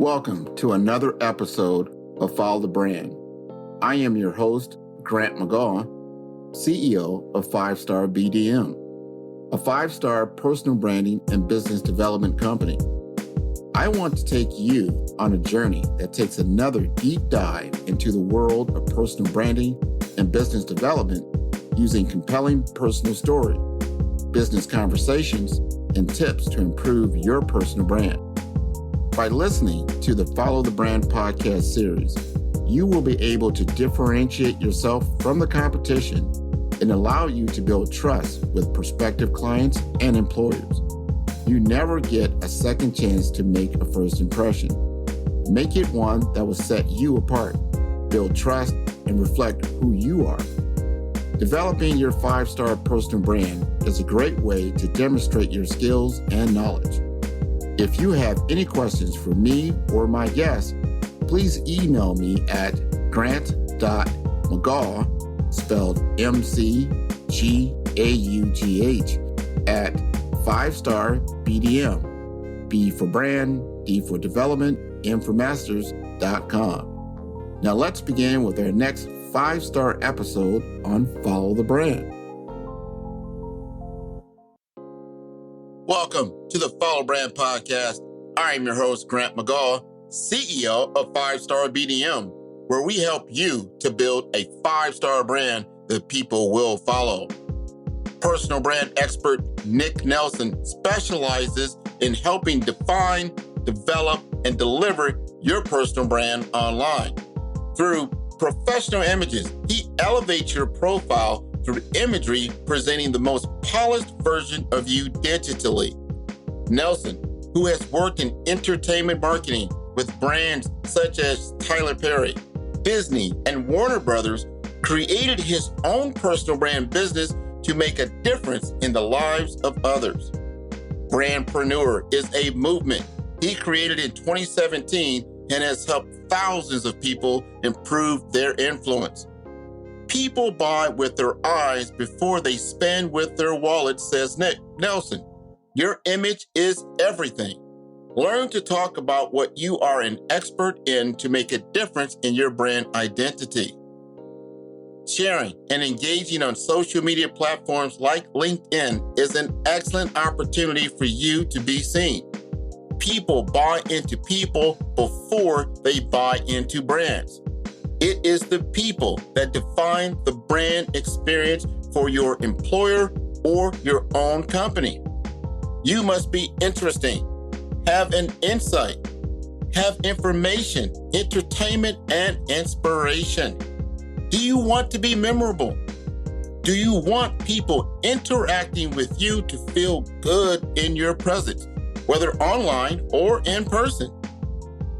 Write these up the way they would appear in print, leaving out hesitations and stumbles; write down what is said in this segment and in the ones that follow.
Welcome to another episode of Follow the Brand. I am your host, Grant McGaw, CEO of 5-Star BDM, a 5-star personal branding and business development company. I want to take you on a journey that takes another deep dive into the world of personal branding and business development using compelling personal stories, business conversations, and tips to improve your personal brand. By listening to the Follow the Brand podcast series, you will be able to differentiate yourself from the competition and allow you to build trust with prospective clients and employers. You never get a second chance to make a first impression. Make it one that will set you apart, build trust, and reflect who you are. Developing your 5-star personal brand is a great way to demonstrate your skills and knowledge. If you have any questions for me or my guests, please email me at grant.mcgaugh, spelled M-C-G-A-U-G-H, at 5-star BDM, B for brand, D for development, M for masters.com. Now let's begin with our next 5-star episode on Follow the Brand. Welcome to the Follow Brand podcast. I am your host, Grant McGaugh, CEO of 5-Star BDM, where we help you to build a 5-star brand that people will follow. Personal brand expert Nick Nelson specializes in helping define, develop, and deliver your personal brand online. Through professional images, he elevates your profile through imagery presenting the most polished version of you digitally. Nelson, who has worked in entertainment marketing with brands such as Tyler Perry, Disney, and Warner Brothers, created his own personal brand business to make a difference in the lives of others. Brandprenuer is a movement he created in 2017 and has helped thousands of people improve their influence. People buy with their eyes before they spend with their wallet, says Nick Nelson. Your image is everything. Learn to talk about what you are an expert in to make a difference in your brand identity. Sharing and engaging on social media platforms like LinkedIn is an excellent opportunity for you to be seen. People buy into people before they buy into brands. It is the people that define the brand experience for your employer or your own company. You must be interesting, have an insight, have information, entertainment, and inspiration. Do you want to be memorable? Do you want people interacting with you to feel good in your presence, whether online or in person?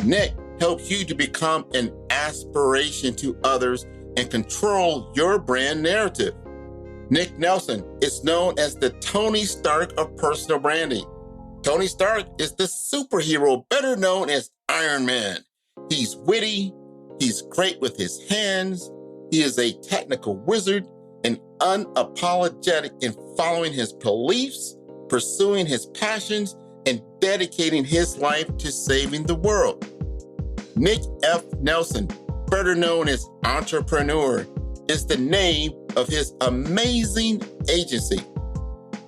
Nick helps you to become an aspiration to others and control your brand narrative. Nick Nelson is known as the Tony Stark of personal branding. Tony Stark is the superhero better known as Iron Man. He's witty, he's great with his hands, he is a technical wizard and unapologetic in following his beliefs, pursuing his passions, and dedicating his life to saving the world. Nick F. Nelson, better known as Brandprenuer, is the name of his amazing agency.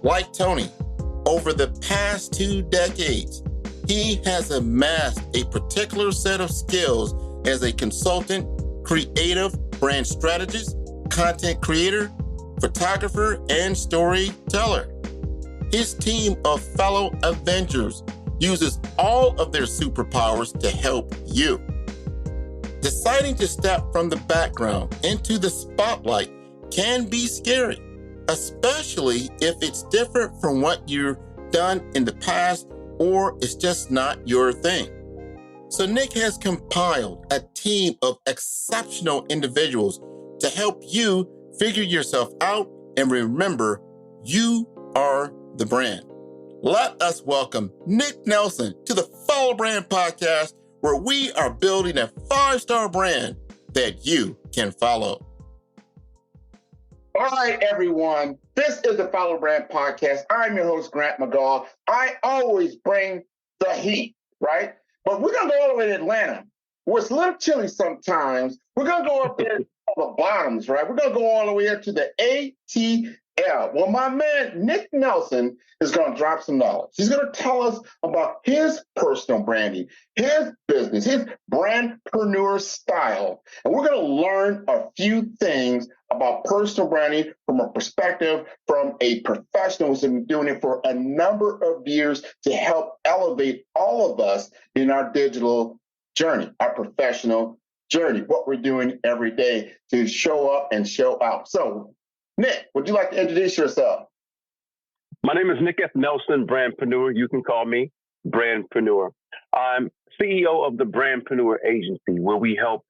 Like Tony, over the past 2 decades, he has amassed a particular set of skills as a consultant, creative brand strategist, content creator, photographer, and storyteller. His team of fellow Avengers uses all of their superpowers to help you. Deciding to step from the background into the spotlight can be scary, especially if it's different from what you've done in the past or it's just not your thing. So Nick has compiled a team of exceptional individuals to help you figure yourself out and remember you are the brand. Let us welcome Nick Nelson to the Follow Brand podcast, where we are building a 5-star brand that you can follow. All right, everyone. This is the Follow Brand podcast. I'm your host, Grant McGaugh. I always bring the heat, right? But we're going to go all the way to Atlanta, where it's a little chilly sometimes. We're going to go up there to the bottoms, right? We're going to go all the way up to the ATL. Well, my man, Nick Nelson, is going to drop some knowledge. He's going to tell us about his personal branding, his business, his brandpreneur style. And we're going to learn a few things about personal branding from a perspective from a professional who's been doing it for a number of years to help elevate all of us in our digital journey, our professional journey, what we're doing every day to show up and show out. So, Nick, would you like to introduce yourself? My name is Nick F. Nelson, Brandprenuer. You can call me Brandprenuer. I'm CEO of the Brandprenuer Agency, where we help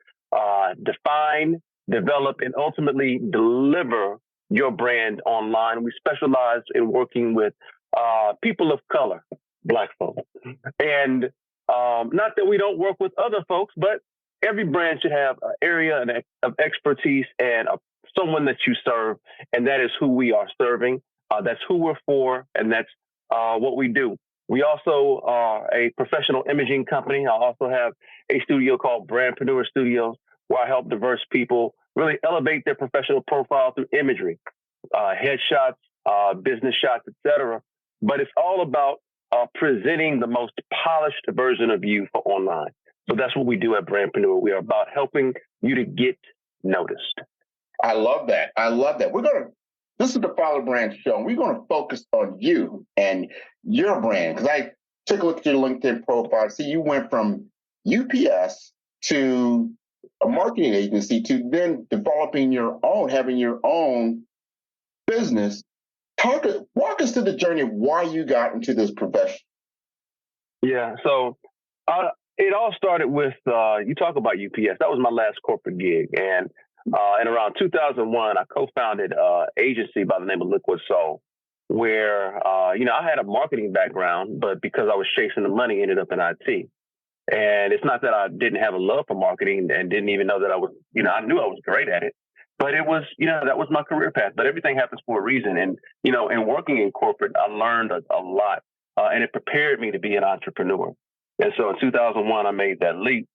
define, develop, and ultimately deliver your brand online. We specialize in working with people of color, Black folks. And not that we don't work with other folks, but every brand should have an area of expertise and someone that you serve, and that is who we are serving. That's who we're for, and that's what we do. We also are a professional imaging company. I also have a studio called Brandprenuer Studios, where I help diverse people really elevate their professional profile through imagery, headshots, business shots, etc. But it's all about presenting the most polished version of you for online. So that's what we do at Brandprenuer. We are about helping you to get noticed. I love that. I love that. This is the Follow Brand Show. We're going to focus on you and your brand, because I took a look at your LinkedIn profile. See, you went from UPS to a marketing agency to then developing your own, having your own business. Walk us through the journey of why you got into this profession. Yeah, so it all started with, you talk about UPS. That was my last corporate gig. And in around 2001, I co-founded an agency by the name of Liquid Soul, where, I had a marketing background, but because I was chasing the money, ended up in IT. And it's not that I didn't have a love for marketing and didn't even know that I was, I knew I was great at it, but it was, that was my career path. But everything happens for a reason. And, in working in corporate, I learned a lot, and it prepared me to be an entrepreneur. And so in 2001, I made that leap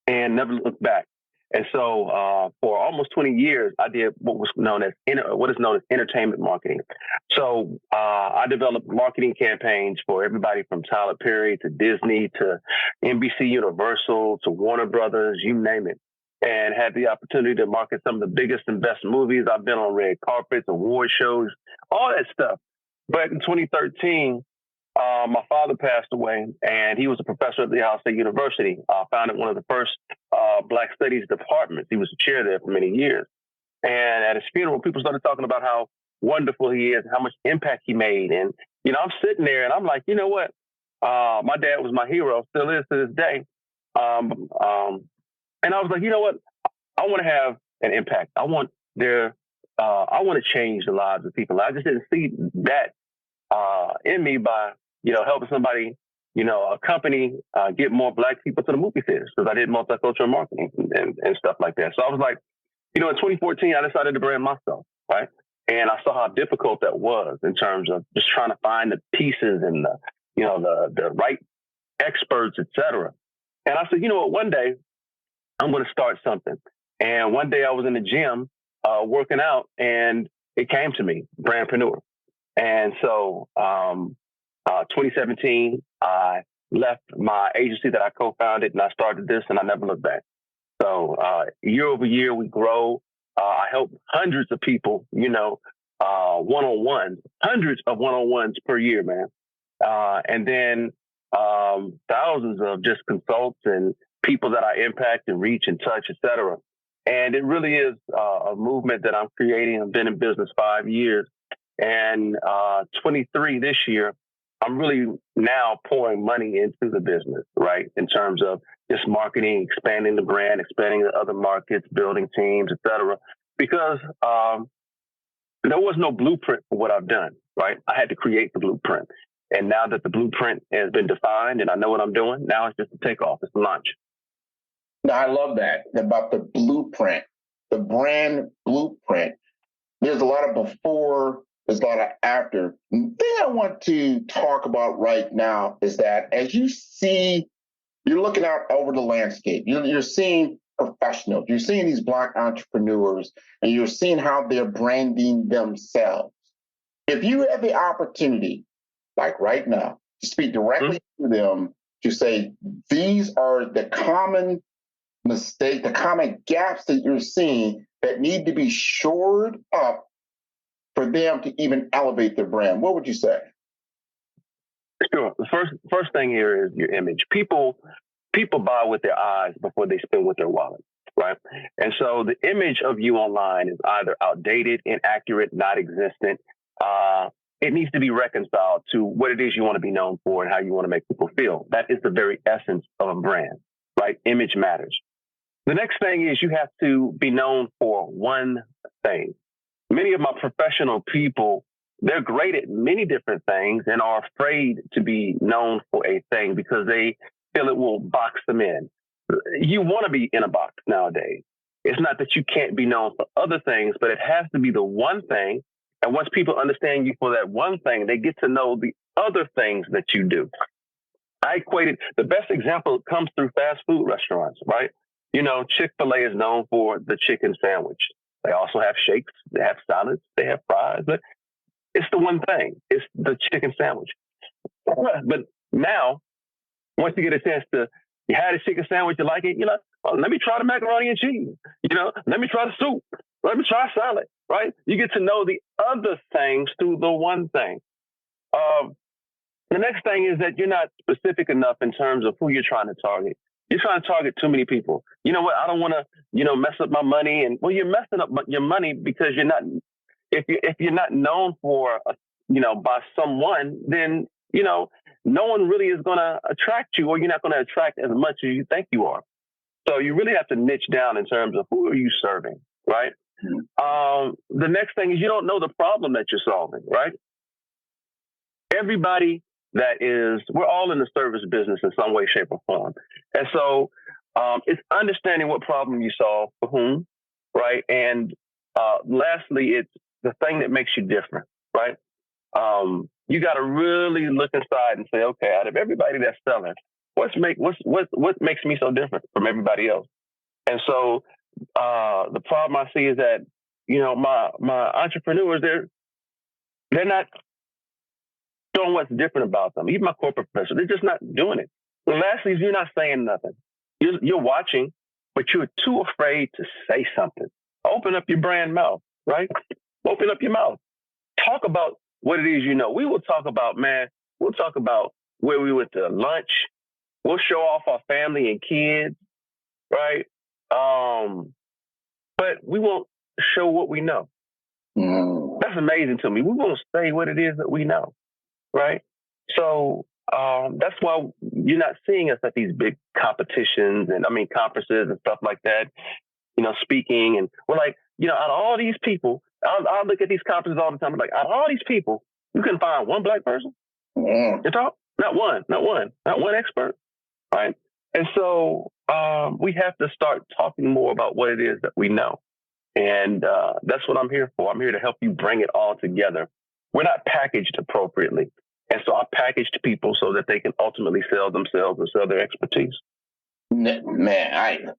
and never looked back. And so for almost 20 years, I did what is known as entertainment marketing. So I developed marketing campaigns for everybody from Tyler Perry to Disney to NBC Universal to Warner Brothers, you name it, and had the opportunity to market some of the biggest and best movies. I've been on red carpets, award shows, all that stuff. But in 2013, my father passed away, and he was a professor at the Ohio State University. Founded one of the first Black Studies departments. He was the chair there for many years. And at his funeral, people started talking about how wonderful he is, how much impact he made. And, I'm sitting there and I'm like, you know what? My dad was my hero, still is to this day. And I was like, you know what? I want to have an impact. I want to change the lives of people. I just didn't see that in me by, helping somebody, a company get more Black people to the movie theaters, because I did multicultural marketing and stuff like that. So I was like, in 2014, I decided to brand myself, right? And I saw how difficult that was in terms of just trying to find the pieces and the right experts, et cetera. And I said, you know what, one day I'm going to start something. And one day I was in the gym working out, and it came to me, Brandprenuer. And so 2017, I left my agency that I co-founded, and I started this, and I never looked back. So year over year, we grow. I help hundreds of people, one-on-ones, hundreds of one-on-ones per year, man. And then thousands of just consults and people that I impact and reach and touch, et cetera. And it really is a movement that I'm creating. I've been in business 5 years. And 23 this year, I'm really now pouring money into the business, right? In terms of just marketing, expanding the brand, expanding to other markets, building teams, et cetera. Because there was no blueprint for what I've done, right? I had to create the blueprint. And now that the blueprint has been defined and I know what I'm doing, now it's just a takeoff, it's a launch. Now, I love that about the blueprint, the brand blueprint. There's a lot of before, there's a lot of after. The thing I want to talk about right now is that as you see You're looking out over the landscape. You're seeing professionals. You're seeing these Black entrepreneurs, and you're seeing how they're branding themselves. If you have the opportunity, like right now, to speak directly to them, to say, these are the common mistakes, the common gaps that you're seeing that need to be shored up for them to even elevate their brand, what would you say? Sure. The first thing here is your image. People buy with their eyes before they spend with their wallet, right? And so the image of you online is either outdated, inaccurate, not existent. It needs to be reconciled to what it is you want to be known for and how you want to make people feel. That is the very essence of a brand, right? Image matters. The next thing is you have to be known for one thing. Many of my professional people, they're great at many different things and are afraid to be known for a thing because they feel it will box them in. You want to be in a box nowadays. It's not that you can't be known for other things, but it has to be the one thing. And once people understand you for that one thing, they get to know the other things that you do. I equated the best example comes through fast food restaurants, right? You know, Chick-fil-A is known for the chicken sandwich. They also have shakes, they have salads, they have fries, but it's the one thing. It's the chicken sandwich. But now, once you get a chance to, you had a chicken sandwich, you like it, you're like, oh, let me try the macaroni and cheese. You know, let me try the soup. Let me try salad, right? You get to know the other things through the one thing. The next thing is that you're not specific enough in terms of who you're trying to target. You're trying to target too many people. You know what? I don't want to, mess up my money. And well, you're messing up your money because you're not. If you're not known for, by someone, then no one really is going to attract you, or you're not going to attract as much as you think you are. So you really have to niche down in terms of who are you serving, right? The next thing is you don't know the problem that you're solving, right? Everybody we're all in the service business in some way, shape, or form. And so it's understanding what problem you solve for whom, right? And lastly, it's the thing that makes you different, right? You got to really look inside and say, okay, out of everybody that's selling, what makes me so different from everybody else? And so the problem I see is that, my entrepreneurs, they're not doing what's different about them. Even my corporate professors, they're just not doing it. And lastly, is you're not saying nothing. You're watching, but you're too afraid to say something. Open up your brand mouth, right? Open up your mouth. Talk about what it is you know. We'll talk about where we went to lunch. We'll show off our family and kids, right? But we won't show what we know. That's amazing to me. We won't say what it is that we know, right? So that's why you're not seeing us at these big competitions and conferences and stuff like that, speaking. And we're like, out of all these people, I'll look at these conferences all the time. I'm like, out of all these people, you couldn't find one Black person? You talk? Not one expert, right? And so we have to start talking more about what it is that we know. And that's what I'm here for. I'm here to help you bring it all together. We're not packaged appropriately. And so I package to people so that they can ultimately sell themselves and sell their expertise. Man,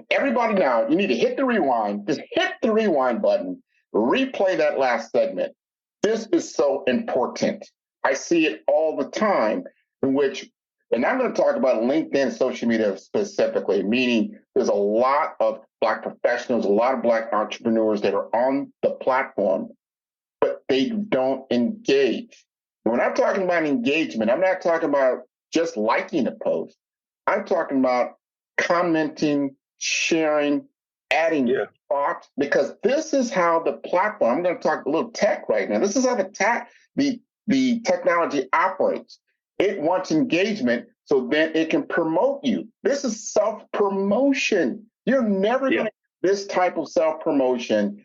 everybody now, you need to hit the rewind. Just hit the rewind button. Replay that last segment. This is so important. I see it all the time and I'm going to talk about LinkedIn social media specifically, meaning there's a lot of Black professionals, a lot of Black entrepreneurs that are on the platform, but they don't engage. When I'm talking about engagement, I'm not talking about just liking a post. I'm talking about commenting, sharing, adding thoughts, because this is how the platform, I'm going to talk a little tech right now. This is how the technology operates. It wants engagement so then it can promote you. This is self-promotion. You're never going to get this type of self-promotion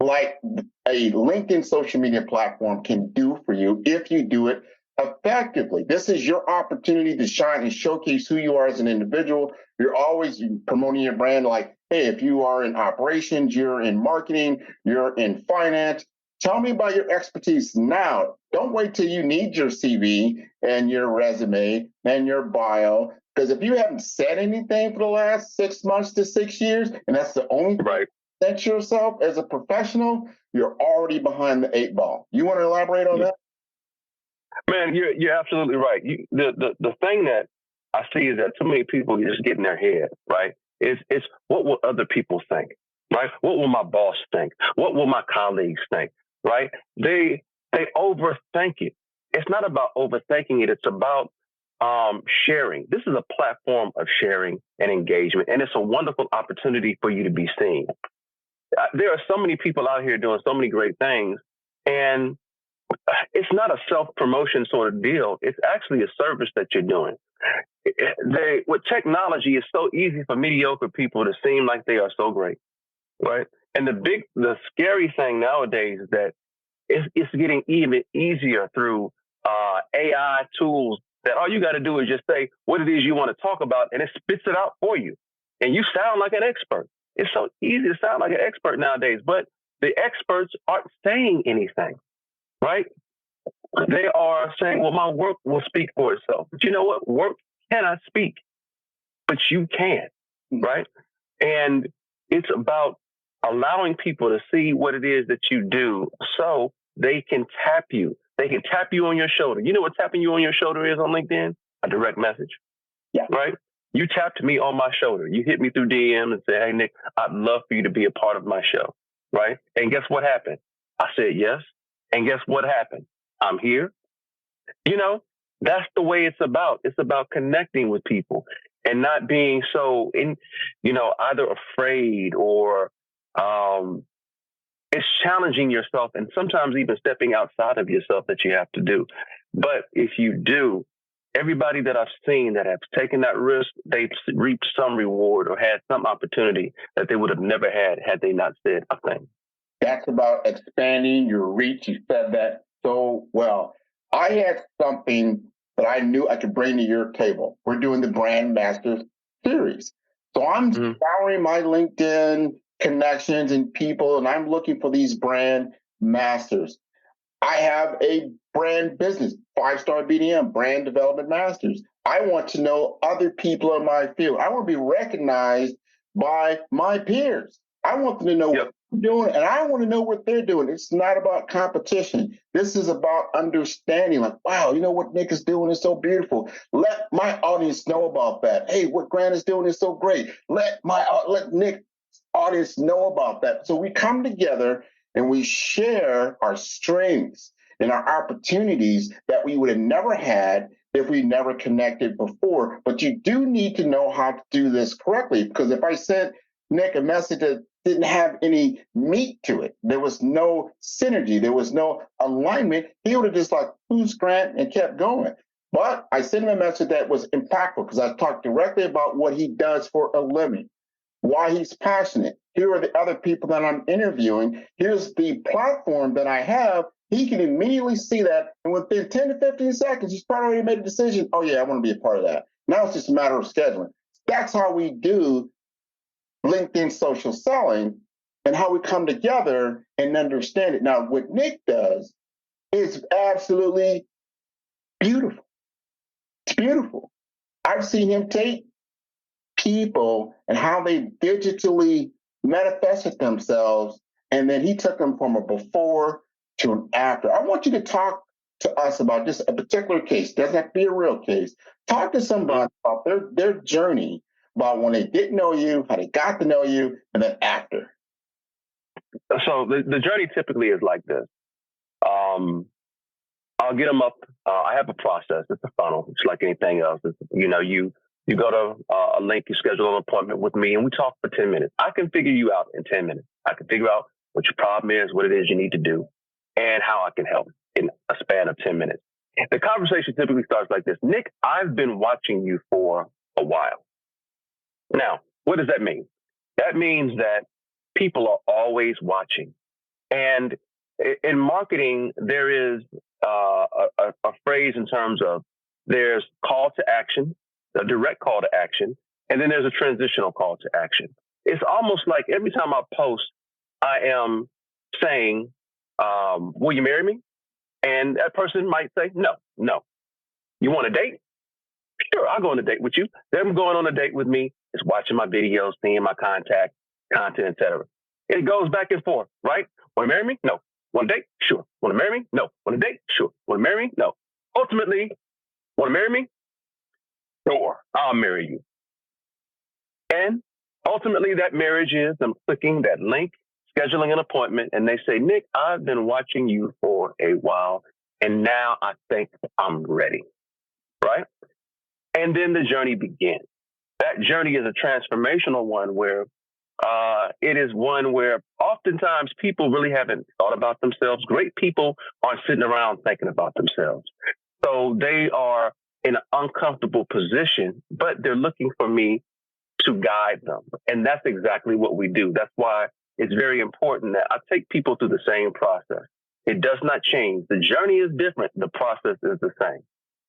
like a LinkedIn social media platform can do for you if you do it effectively. This is your opportunity to shine and showcase who you are as an individual. You're always promoting your brand like, hey, if you are in operations, you're in marketing, you're in finance, Tell me about your expertise now. Don't wait till you need your CV and your resume and your bio. Because if you haven't said anything for the last 6 months to 6 years, and that's the only thing Right. that yourself as a professional, you're already behind the 8 ball. You want to elaborate on that? Man, you're absolutely right. The thing that I see is that too many people just get in their head, right? It's what will other people think, right? What will my boss think? What will my colleagues think, right? They overthink it. It's not about overthinking it. It's about sharing. This is a platform of sharing and engagement, and it's a wonderful opportunity for you to be seen. There are so many people out here doing so many great things, and it's not a self-promotion sort of deal. It's actually a service that you're doing. With technology, it's so easy for mediocre people to seem like they are so great, right? And the scary thing nowadays is that it's getting even easier through AI tools that all you got to do is just say what it is you want to talk about, and it spits it out for you, and you sound like an expert. It's so easy to sound like an expert nowadays, but the experts aren't saying anything, right? They are saying, well, my work will speak for itself. But you know what? Work cannot speak, but you can, right? And it's about allowing people to see what it is that you do so they can tap you. They can tap you on your shoulder. You know what tapping you on your shoulder is on LinkedIn? A direct message. Yeah. Right? You tapped me on my shoulder. You hit me through DM and said, hey, Nick, I'd love for you to be a part of my show. Right? And guess what happened? I said yes. And guess what happened? I'm here. You know, that's the way it's about. It's about connecting with people and not being so either afraid or it's challenging yourself and sometimes even stepping outside of yourself that you have to do. But if you do, everybody that I've seen that have taken that risk, they've reaped some reward or had some opportunity that they would have never had they not said a thing. That's about expanding your reach. You said that so well. I had something that I knew I could bring to your table. We're doing the Brand Masters series. So I'm scouring my LinkedIn connections and people, and I'm looking for these brand masters. I have a brand business, 5-star BDM, brand development masters. I want to know other people in my field. I want to be recognized by my peers. I want them to know what I'm doing, and I want to know what they're doing. It's not about competition. This is about understanding, like, wow, you know what Nick is doing is so beautiful. Let my audience know about that. Hey, what Grant is doing is so great. Let Nick's audience know about that. So we come together and we share our strengths and our opportunities that we would have never had if we never connected before. But you do need to know how to do this correctly, because if I sent Nick a message that didn't have any meat to it, there was no synergy, there was no alignment, he would have just like, who's Grant, and kept going. But I sent him a message that was impactful because I talked directly about what he does for a living, why he's passionate. Here are the other people that I'm interviewing. Here's the platform that I have. He can immediately see that. And within 10 to 15 seconds, he's probably already made a decision. Oh, yeah, I want to be a part of that. Now it's just a matter of scheduling. That's how we do LinkedIn social selling and how we come together and understand it. Now, what Nick does is absolutely beautiful. It's beautiful. I've seen him take people and how they digitally manifested themselves, and then he took them from a before to an after. I want you to talk to us about just a particular case. Doesn't have to be a real case. Talk to somebody about their journey, about when they didn't know you, how they got to know you, and then after. So the journey typically is like this. I'll get them up. I have a process. It's a funnel. It's like anything else. You go to a link, you schedule an appointment with me, and we talk for 10 minutes. I can figure you out in 10 minutes. I can figure out what your problem is, what it is you need to do, and how I can help in a span of 10 minutes. The conversation typically starts like this. Nick, I've been watching you for a while. Now, what does that mean? That means that people are always watching. And in marketing, there is a phrase in terms of there's call to action, a direct call to action, and then there's a transitional call to action. It's almost like every time I post, I am saying, will you marry me? And that person might say, no, no. You want a date? Sure, I'll go on a date with you. Them going on a date with me is watching my videos, seeing my content, etc. It goes back and forth, right? Want to marry me? No. Want a date? Sure. Want to marry me? No. Want a date? Sure. Want to marry me? No. Ultimately, want to marry me? Sure, I'll marry you. And ultimately, that marriage is them clicking that link, scheduling an appointment, and they say, Nick, I've been watching you for a while, and now I think I'm ready, right? And then the journey begins. That journey is a transformational one where it is one where oftentimes people really haven't thought about themselves. Great people aren't sitting around thinking about themselves. So they are in an uncomfortable position, but they're looking for me to guide them. And that's exactly what we do. That's why it's very important that I take people through the same process. It does not change. The journey is different. The process is the same,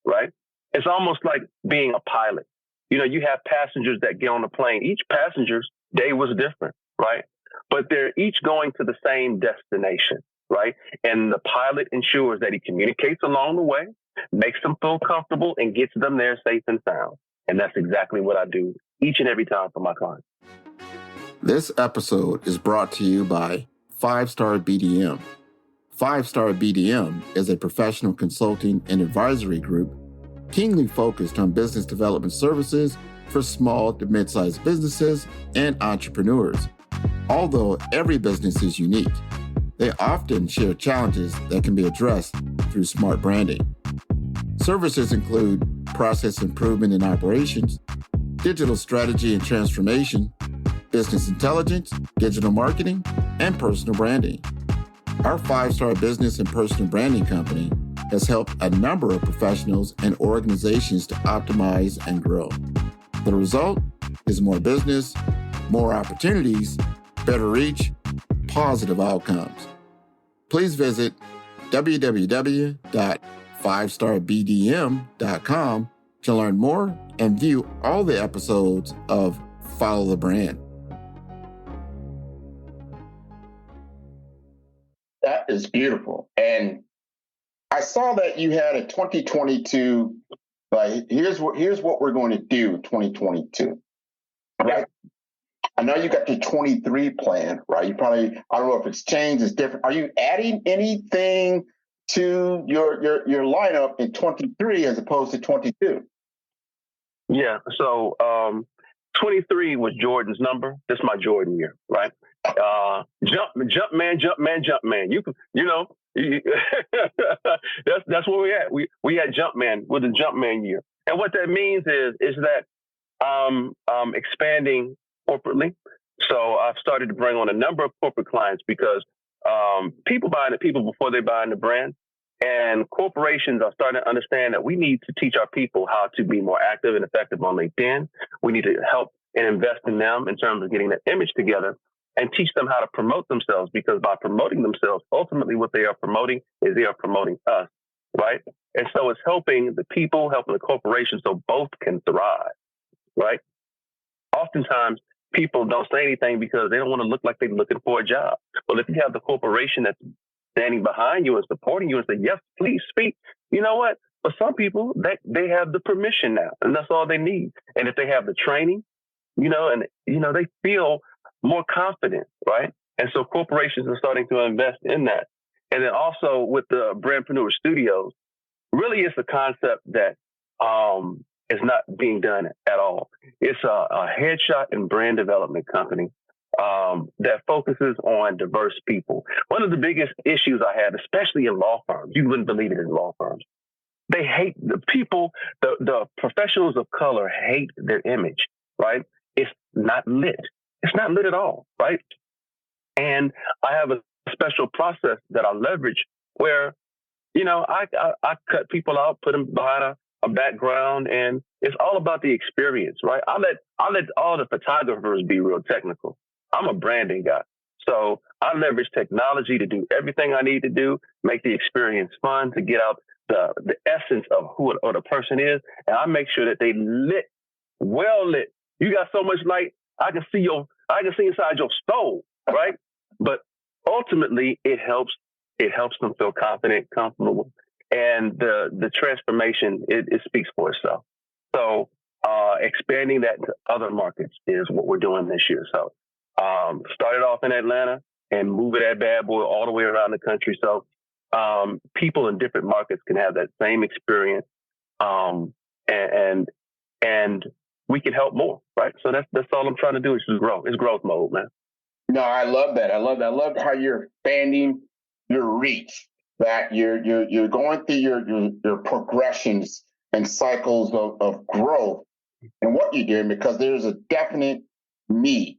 right? It's almost like being a pilot. You know, you have passengers that get on the plane. Each passenger's day was different, right? But they're each going to the same destination, right? And the pilot ensures that he communicates along the way, makes them feel comfortable, and gets them there safe and sound. And that's exactly what I do each and every time for my clients. This episode is brought to you by 5-Star BDM. 5-Star BDM is a professional consulting and advisory group keenly focused on business development services for small to mid-sized businesses and entrepreneurs. Although every business is unique, they often share challenges that can be addressed through smart branding. Services include process improvement in operations, digital strategy and transformation, business intelligence, digital marketing, and personal branding. Our 5-Star Business and Personal Branding Company has helped a number of professionals and organizations to optimize and grow. The result is more business, more opportunities, better reach, positive outcomes. Please visit www.5starbdm.com to learn more and view all the episodes of Follow the Brand. That is beautiful. And I saw that you had a 2022, like, here's what we're going to do in 2022, right? I know you got the 23 plan, right? You probably, I don't know if it's changed, it's different. Are you adding anything to your lineup in 23 as opposed to 22? Yeah, so 23 was Jordan's number. This is my Jordan year, right? Jump man. That's where we at. We had jump man with the jump man year, and what that means is that expanding corporately. So I've started to bring on a number of corporate clients because people buy into people before they buy into brands. And corporations are starting to understand that we need to teach our people how to be more active and effective on LinkedIn. We need to help and invest in them in terms of getting that image together and teach them how to promote themselves, because by promoting themselves, ultimately what they are promoting is they are promoting us, right? And so it's helping the people, helping the corporation so both can thrive, right? Oftentimes, people don't say anything because they don't want to look like they're looking for a job. Well, if you have the corporation that's standing behind you and supporting you and say, yes, please speak. You know what? For some people, they have the permission now, and that's all they need. And if they have the training, they feel more confident, right? And so corporations are starting to invest in that. And then also with the Brandprenuer Studios, really it's a concept that is not being done at all. It's a headshot and brand development company that focuses on diverse people. One of the biggest issues I have, especially in law firms, you wouldn't believe it in law firms, they hate the people, the professionals of color hate their image, right? It's not lit. It's not lit at all, right? And I have a special process that I leverage where, I cut people out, put them behind a background, and it's all about the experience, right? I let all the photographers be real technical. I'm a branding guy. So I leverage technology to do everything I need to do, make the experience fun, to get out the essence of who or the person is. And I make sure that they lit, well lit. You got so much light, I can see inside your soul, right? But ultimately it helps It helps them feel confident, comfortable, and the transformation it speaks for itself. So expanding that to other markets is what we're doing this year. So started off in Atlanta and moving that bad boy all the way around the country. So people in different markets can have that same experience, and we can help more, right? So that's all I'm trying to do is just grow. It's growth mode, man. No, I love that. I love that. I love how you're expanding your reach. That you're going through your progressions and cycles of growth and what you're doing because there's a definite need,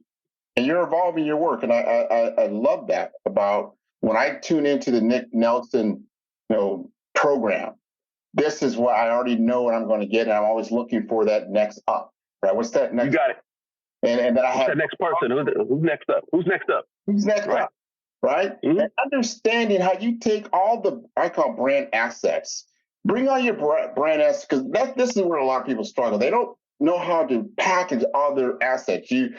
and you're evolving your work. And I love that about when I tune into the Nick Nelson program. This is what I already know what I'm going to get, and I'm always looking for that next up. Right? What's that next? You got it. And then I have the next person. Who's next up? Who's next up? Who's next right. up? Right? Mm-hmm. And understanding how you take all the I call brand assets, bring on your brand assets, because this is where a lot of people struggle. They don't know how to package all their assets. You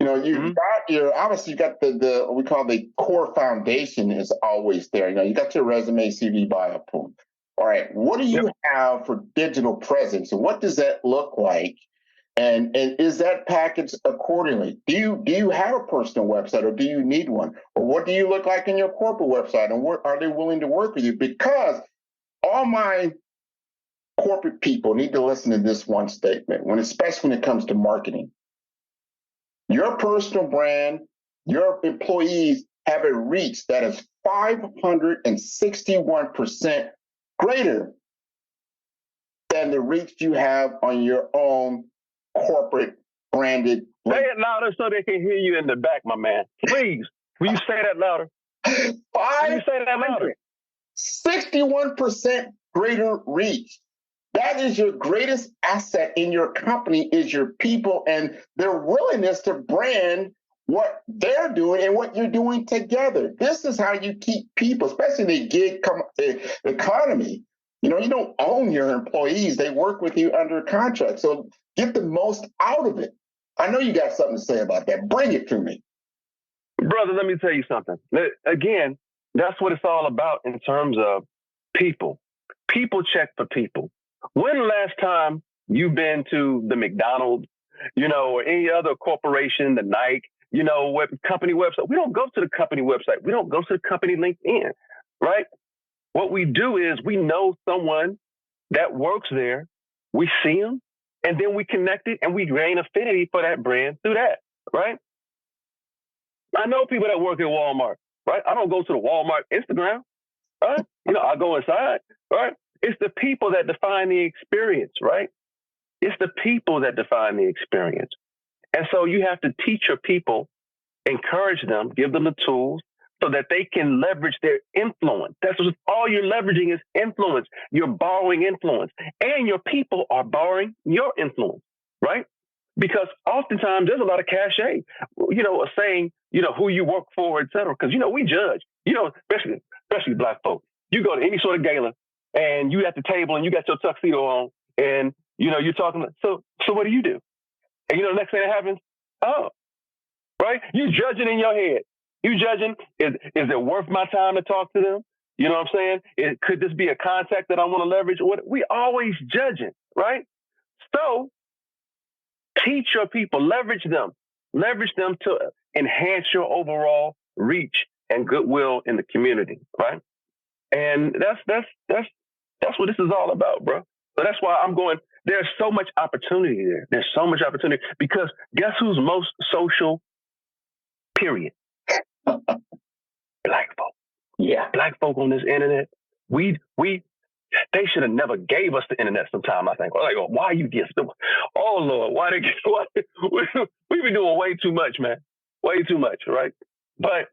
got your obviously you got the what we call the core foundation is always there. You got your resume, CV, bio, boom. All right, what do you have for digital presence, and what does that look like? And is that packaged accordingly? Do you have a personal website, or do you need one? Or what do you look like in your corporate website? And what are they willing to work with you? Because all my corporate people need to listen to this one statement, especially when it comes to marketing. Your personal brand, your employees have a reach that is 561% greater than the reach you have on your own corporate branded. Say it louder so they can hear you in the back, my man. Please, will you say that louder? Will you say that louder? 61% greater reach. That is your greatest asset in your company is your people and their willingness to brand what they're doing and what you're doing together. This is how you keep people, especially the gig economy. You don't own your employees. They work with you under contract. So get the most out of it. I know you got something to say about that. Bring it to me. Brother, let me tell you something. Again, that's what it's all about in terms of people. People check for people. When the last time you've been to the McDonald's, or any other corporation, the Nike, company website? We don't go to the company website. We don't go to the company LinkedIn, right? What we do is we know someone that works there. We see them, and then we connect it, and we gain affinity for that brand through that, right? I know people that work at Walmart, right? I don't go to the Walmart Instagram, right? I go inside, right? It's the people that define the experience, right? It's the people that define the experience. And so you have to teach your people, encourage them, give them the tools so that they can leverage their influence. That's what all you're leveraging is influence. You're borrowing influence, and your people are borrowing your influence, right? Because oftentimes there's a lot of cachet, saying, who you work for, et cetera. Because, we judge, especially Black folks. You go to any sort of gala and you at the table and you got your tuxedo on and, you're talking. So what do you do? And, the next thing that happens, right? You judging in your head. You judging, is it worth my time to talk to them? You know what I'm saying? Could this be a contact that I want to leverage? We always judging, right? So teach your people, leverage them to enhance your overall reach and goodwill in the community, right? And that's what this is all about, bro. So that's why I'm going. There's so much opportunity there. There's so much opportunity because guess who's most social? Period. Black folk. Yeah. Black folk on this internet. They should have never gave us the internet sometime, I think. Like, why are you against them? Oh, Lord, we've been doing way too much, man. Way too much, right? But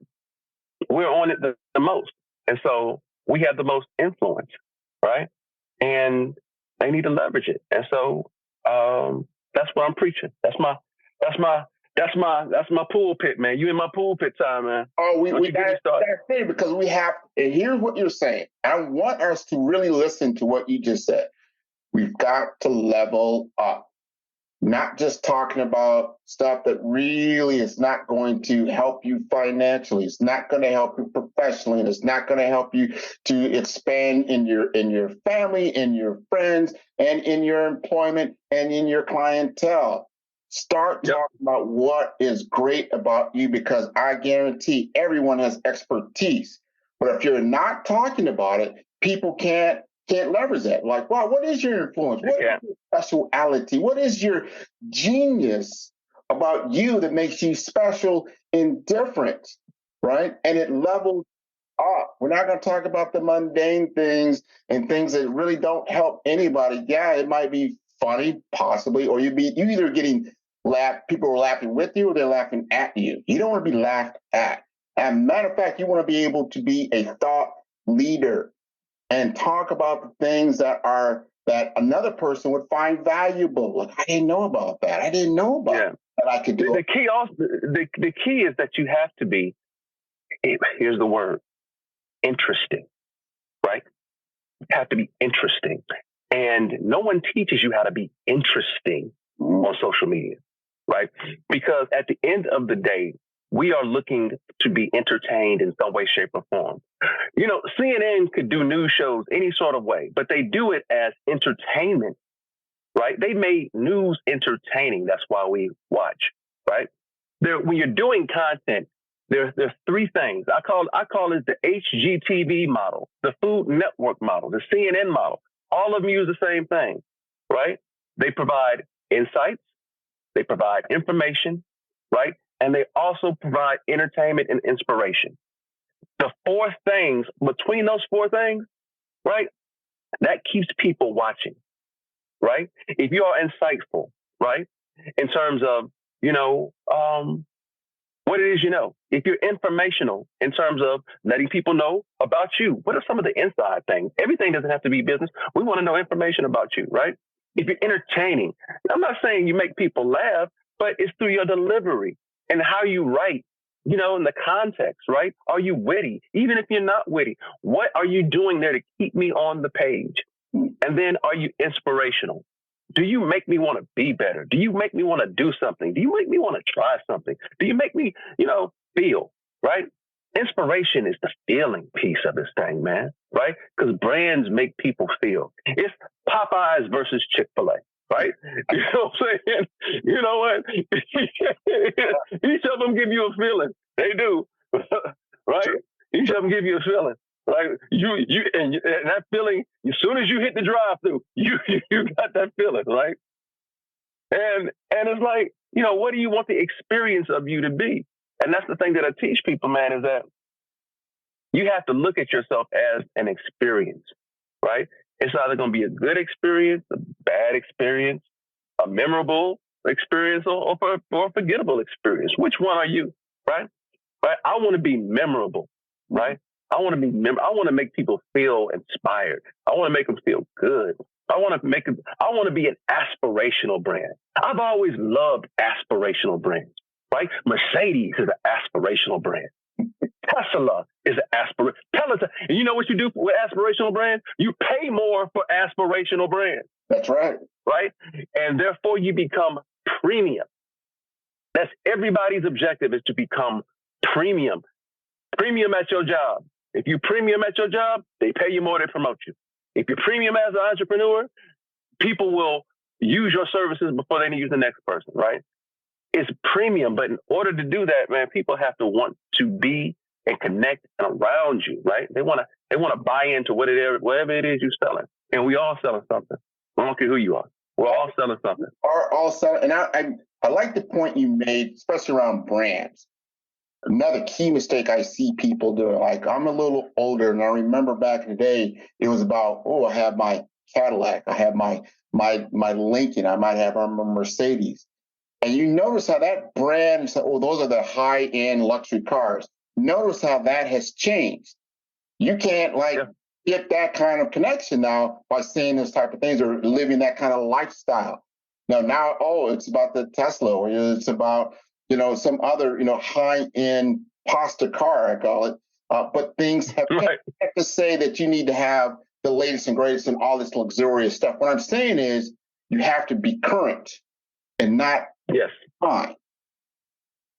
we're on it the most. And so we have the most influence, right? And they need to leverage it. And so that's what I'm preaching. That's my pulpit, man. You in my pulpit time, man. Oh, that's it because we have. And here's what you're saying. I want us to really listen to what you just said. We've got to level up. not just talking about stuff that really is not going to help you financially. It's not going to help you professionally. It's not going to help you to expand in your family, in your friends, and in your employment and in your clientele. Start talking about what is great about you, because I guarantee everyone has expertise. But if you're not talking about it, people can't leverage that. Like, wow, what is your influence? What is your speciality? What is your genius about you that makes you special and different, right? And it levels up. We're not going to talk about the mundane things and things that really don't help anybody. Yeah, it might be funny, possibly, or you either getting laughed, people are laughing with you, or they're laughing at you. You don't want to be laughed at. As a matter of fact, you want to be able to be a thought leader and talk about the things that another person would find valuable. Like, I didn't know about that. I didn't know about that I could do. The key also, the key is that you have to be, here's the word, interesting, right? You have to be interesting. And no one teaches you how to be interesting on social media, right? Because at the end of the day, we are looking to be entertained in some way, shape, or form. You know, CNN could do news shows any sort of way, but they do it as entertainment, right? They made news entertaining. That's why we watch, right? When you're doing content, there's three things. I call it the HGTV model, the Food Network model, the CNN model. All of them use the same thing, right? They provide insights, they provide information, right? And they also provide entertainment and inspiration. The four things, between those four things, right, that keeps people watching, right? If you are insightful, right, in terms of, what it is you know. If you're informational in terms of letting people know about you, what are some of the inside things? Everything doesn't have to be business. We want to know information about you, right? If you're entertaining, I'm not saying you make people laugh, but it's through your delivery and how you write, in the context, right? Are you witty? Even if you're not witty, what are you doing there to keep me on the page? And then are you inspirational? Do you make me want to be better? Do you make me want to do something? Do you make me want to try something? Do you make me, feel, right? Inspiration is the feeling piece of this thing, man, right? Because brands make people feel. It's Popeyes versus Chick-fil-A, right? You know what I'm saying? You know what? Each of them give you a feeling. They do, right? Each of them give you a feeling. Like and that feeling, as soon as you hit the drive-through, you got that feeling, right? And it's like, what do you want the experience of you to be? And that's the thing that I teach people, man, is that you have to look at yourself as an experience, right? It's either going to be a good experience, a bad experience, a memorable experience, or a forgettable experience. Which one are you, right? Right? I want to be memorable, right? I want to make people feel inspired. I want to make them feel good. I want to be an aspirational brand. I've always loved aspirational brands, right? Mercedes is an aspirational brand. Tesla is an aspirational. Peloton. And you know what you do with aspirational brands? You pay more for aspirational brands. That's right. Right? And therefore you become premium. That's everybody's objective, is to become premium. Premium at your job. If you premium at your job, they pay you more, they promote you. If you're premium as an entrepreneur, people will use your services before they use the next person, right? It's premium, but in order to do that, man, people have to want to be and connect around you, right? They want to buy into whatever it is you're selling. And we all selling something. I don't care who you are. We're all selling something. Are all selling, and I like the point you made, especially around brands. Another key mistake I see people doing, like, I'm a little older, and I remember back in the day, it was about, I have my Cadillac, I have my Lincoln, I might have a Mercedes. And you notice how that brand, those are the high-end luxury cars. Notice how that has changed. You can't get that kind of connection now by saying those type of things or living that kind of lifestyle. Now, it's about the Tesla, or it's about some other, high-end pasta car, I call it. But things have to say that you need to have the latest and greatest and all this luxurious stuff. What I'm saying is you have to be current. and not yes. fine.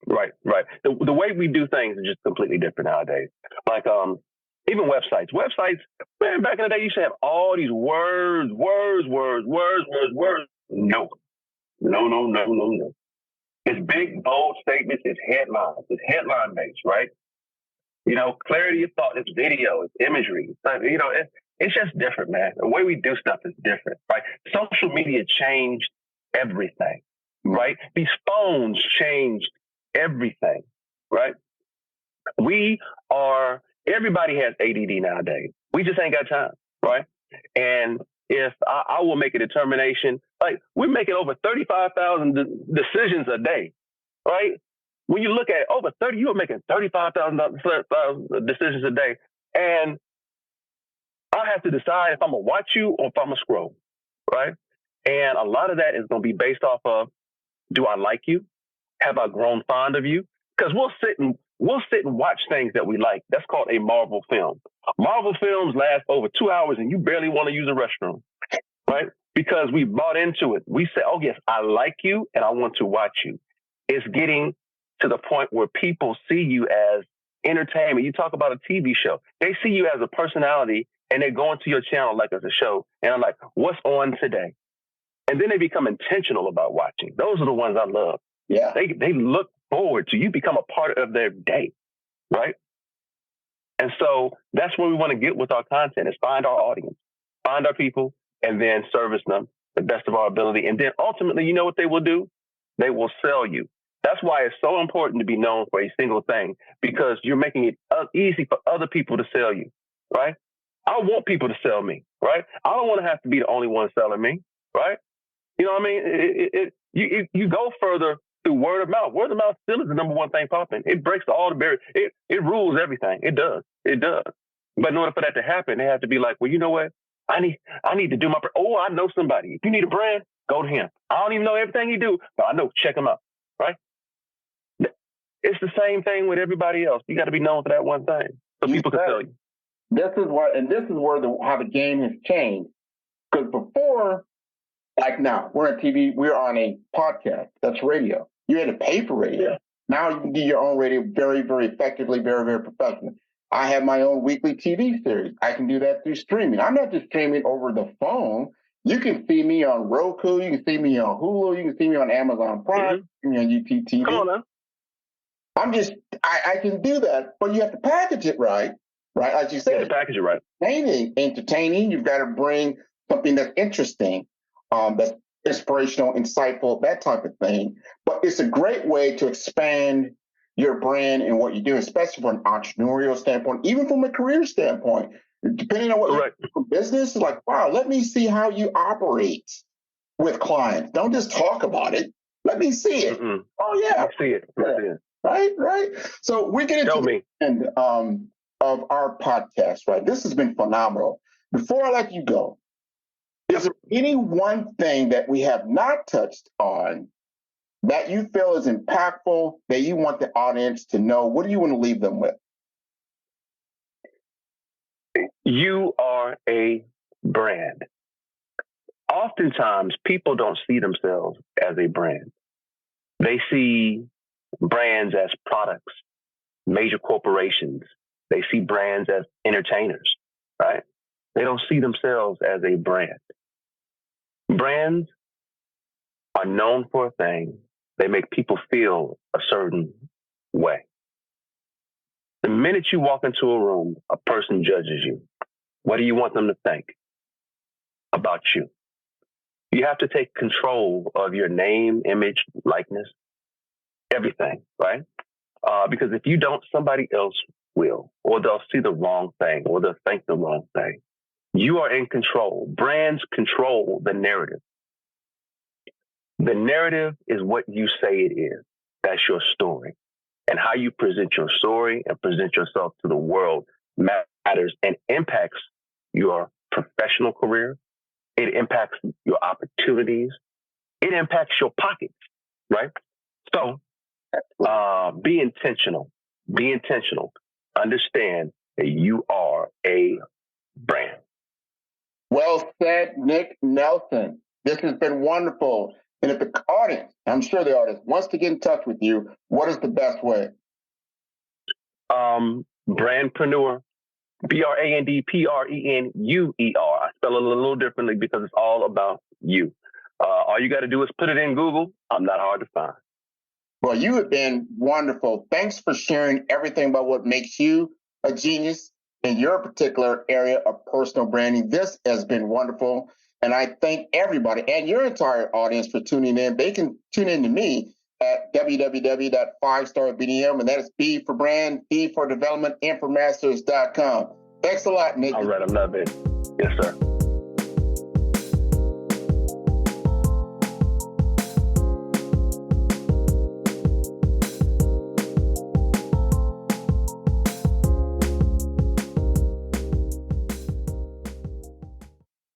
Right. The way we do things is just completely different nowadays. Like even websites. Websites, man, back in the day you used to have all these words. No. It's big, bold statements, it's headlines, it's headline based, right? You know, clarity of thought, it's video, it's imagery. You know, it's just different, man. The way we do stuff is different, right? Social media changed everything, right? These phones changed everything, right? Everybody has ADD nowadays. We just ain't got time, right? And if I will make a determination, like we're making over 35,000 decisions a day, right? When you look at over 30, you're making 35,000 decisions a day. And I have to decide if I'm going to watch you or if I'm going to scroll, right? And a lot of that is going to be based off of, do I like you? Have I grown fond of you? Because we'll sit and watch things that we like. That's called a Marvel film. Marvel films last over 2 hours and you barely want to use a restroom, right? Because we bought into it. We say, oh, yes, I like you and I want to watch you. It's getting to the point where people see you as entertainment. You talk about a TV show. They see you as a personality and they go into your channel like it's a show. And I'm like, what's on today? And then they become intentional about watching. Those are the ones I love. Yeah. They look forward to you, become a part of their day, right? And so that's where we want to get with our content is find our audience, find our people, and then service them the best of our ability. And then ultimately, you know what they will do? They will sell you. That's why it's so important to be known for a single thing, because you're making it easy for other people to sell you, right? I want people to sell me, right? I don't want to have to be the only one selling me, right? You know what I mean? You go further through word of mouth. Word of mouth still is the number one thing popping. It breaks all the barriers. It rules everything. It does. But in order for that to happen, they have to be like, well, you know what? I need to do my. I know somebody. If you need a brand, go to him. I don't even know everything he do, but I know. Check him out. Right? It's the same thing with everybody else. You got to be known for that one thing, so people can tell you. This is where how the game has changed. Because before, like now, we're on TV, we're on a podcast. That's radio. You had to pay for radio. Yeah. Now you can do your own radio very, very effectively, very, very professionally. I have my own weekly TV series. I can do that through streaming. I'm not just streaming over the phone. You can see me on Roku. You can see me on Hulu. You can see me on Amazon Prime. You can see me on UTV. Come on now. I can do that, but you have to package it right? As you said, you have to package it right. Entertaining. You've got to bring something that's interesting, that's inspirational, insightful, that type of thing. But it's a great way to expand your brand and what you do, especially from an entrepreneurial standpoint, even from a career standpoint. Depending on what you do for business, it's like, wow, let me see how you operate with clients. Don't just talk about it. Let me see it. Mm-mm. Oh, yeah. Let's see it. Right. So we're getting to the end of our podcast, right? This has been phenomenal. Before I let you go, is there any one thing that we have not touched on that you feel is impactful that you want the audience to know? What do you want to leave them with? You are a brand. Oftentimes, people don't see themselves as a brand. They see brands as products, major corporations. They see brands as entertainers, right? They don't see themselves as a brand. Brands are known for a thing. They make people feel a certain way. The minute you walk into a room, a person judges you. What do you want them to think about you? You have to take control of your name, image, likeness, everything, right? Because if you don't, somebody else will, or they'll see the wrong thing, or they'll think the wrong thing. You are in control. Brands control the narrative. The narrative is what you say it is. That's your story. And how you present your story and present yourself to the world matters and impacts your professional career. It impacts your opportunities. It impacts your pockets, right? So be intentional. Be intentional. Understand that you are a brand. Well said, Nick Nelson. This has been wonderful. And if the audience, I'm sure the audience, wants to get in touch with you, what is the best way? Brandprenuer, BRANDPRENUER. I spell it a little differently because it's all about you. All you got to do is put it in Google. I'm not hard to find. Well, you have been wonderful. Thanks for sharing everything about what makes you a genius in your particular area of personal branding. This has been wonderful. And I thank everybody and your entire audience for tuning in. They can tune in to me at www.5starbdm, and that is B for brand, D for development, infomasters.com. Thanks a lot, Nick. All right, I love it. Yes, sir.